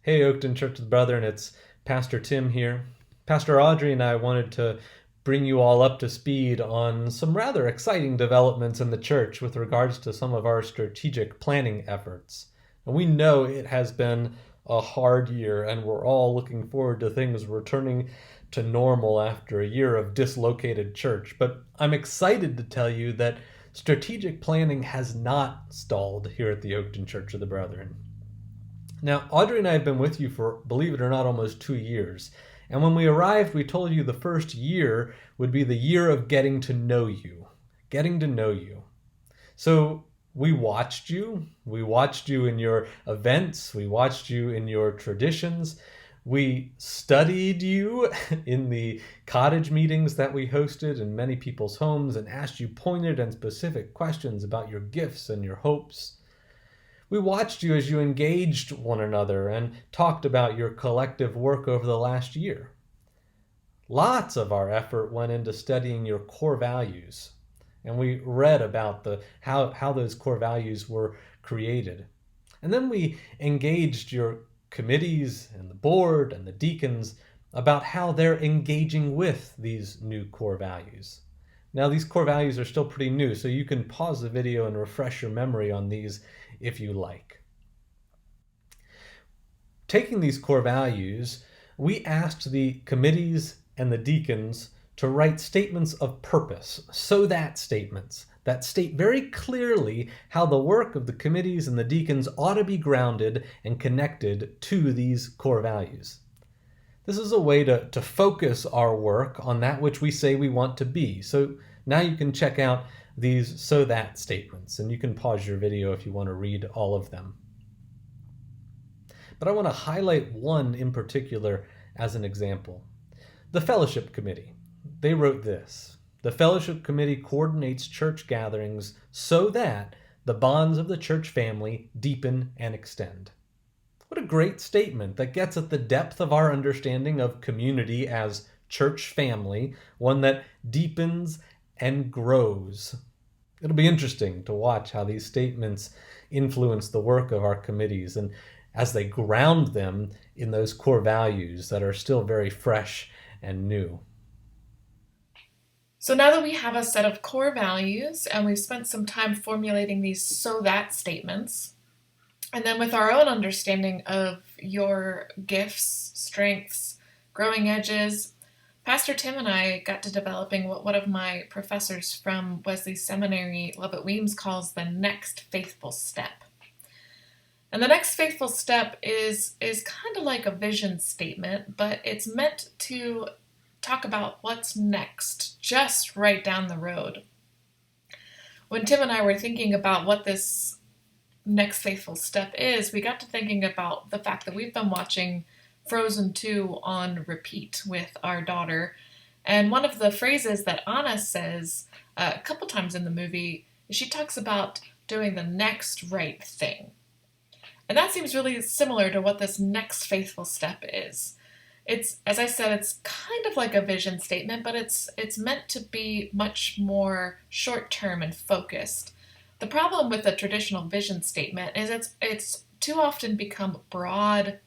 Hey, Oakton Church of the Brethren, it's Pastor Tim here. Pastor Audrey and I wanted to bring you all up to speed on some rather exciting developments in the church with regards to some of our strategic planning efforts. And we know it has been a hard year, and we're all looking forward to things returning to normal after a year of dislocated church. But I'm excited to tell you that strategic planning has not stalled here at the Oakton Church of the Brethren. Now, Audrey and I have been with you for, believe it or not, almost 2 years. And when we arrived, we told you the first year would be the year of getting to know you. Getting to know you. So we watched you. We watched you in your events. We watched you in your traditions. We studied you in the cottage meetings that we hosted in many people's homes and asked you pointed and specific questions about your gifts and your hopes. We watched you as you engaged one another and talked about your collective work over the last year. Lots of our effort went into studying your core values, and we read about how those core values were created. And then we engaged your committees and the board and the deacons about how they're engaging with these new core values. Now, these core values are still pretty new, so you can pause the video and refresh your memory on these if you like. Taking these core values, we asked the committees and the deacons to write statements of purpose, so that statements that state very clearly how the work of the committees and the deacons ought to be grounded and connected to these core values. This is a way to focus our work on that which we say we want to be. So now you can check out these so that statements, and you can pause your video if you want to read all of them. But I want to highlight one in particular as an example. The Fellowship Committee. They wrote this: the Fellowship Committee coordinates church gatherings so that the bonds of the church family deepen and extend. What a great statement that gets at the depth of our understanding of community as church family, one that deepens and grows. It'll be interesting to watch how these statements influence the work of our committees and as they ground them in those core values that are still very fresh and new. So now that we have a set of core values and we've spent some time formulating these so that statements, and then with our own understanding of your gifts, strengths, growing edges, Pastor Tim and I got to developing what one of my professors from Wesley Seminary, Lubbock Weems, calls the next faithful step. And the next faithful step is kind of like a vision statement, but it's meant to talk about what's next, just right down the road. When Tim and I were thinking about what this next faithful step is, we got to thinking about the fact that we've been watching Frozen 2 on repeat with our daughter. And one of the phrases that Anna says a couple times in the movie is she talks about doing the next right thing. And that seems really similar to what this next faithful step is. It's, as I said, it's kind of like a vision statement, but it's meant to be much more short-term and focused. The problem with a traditional vision statement is it's too often become broad,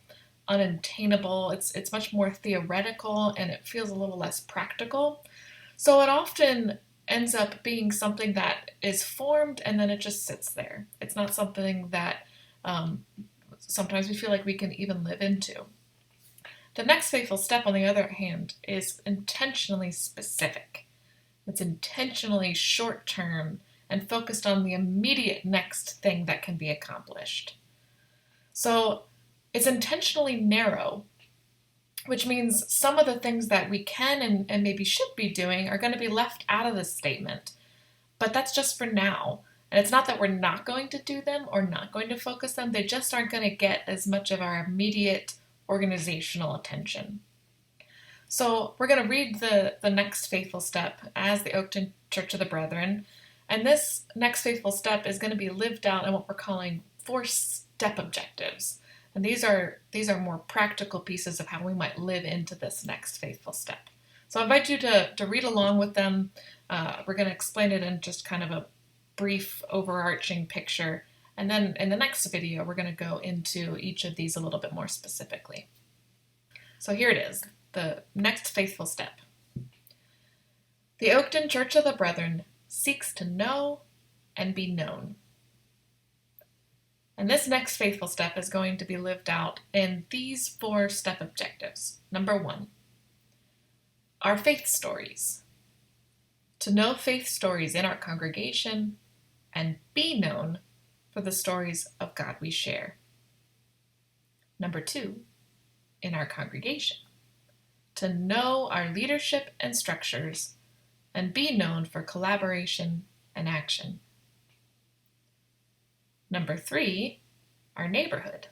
unattainable. It's much more theoretical, and it feels a little less practical. So it often ends up being something that is formed and then it just sits there. It's not something that sometimes we feel like we can even live into. The next faithful step, on the other hand, is intentionally specific. It's intentionally short-term and focused on the immediate next thing that can be accomplished. So it's intentionally narrow, which means some of the things that we can and maybe should be doing are going to be left out of this statement. But that's just for now. And it's not that we're not going to do them or not going to focus them. They just aren't going to get as much of our immediate organizational attention. So we're going to read the next faithful step as the Oakton Church of the Brethren. And this next faithful step is going to be lived out in what we're calling 4-step objectives. And these are more practical pieces of how we might live into this next faithful step. So I invite you to read along with them. We're going to explain it in just kind of a brief overarching picture And then in the next video, we're going to go into each of these a little bit more specifically. So here it is, the next faithful step. The Oakton Church of the Brethren seeks to know and be known. And this next faithful step is going to be lived out in these 4 step objectives. Number 1, our faith stories. To know faith stories in our congregation and be known for the stories of God we share. Number 2, in our congregation. To know our leadership and structures and be known for collaboration and action. Number 3, our neighborhood.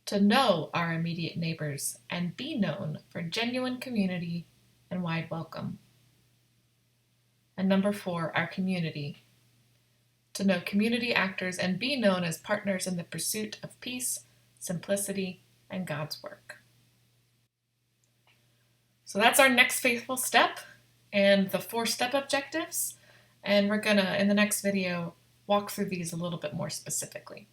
To know our immediate neighbors and be known for genuine community and wide welcome. And number 4, our community. To know community actors and be known as partners in the pursuit of peace, simplicity, and God's work. So that's our next faithful step and the 4 step objectives. And we're gonna, in the next video, walk through these a little bit more specifically.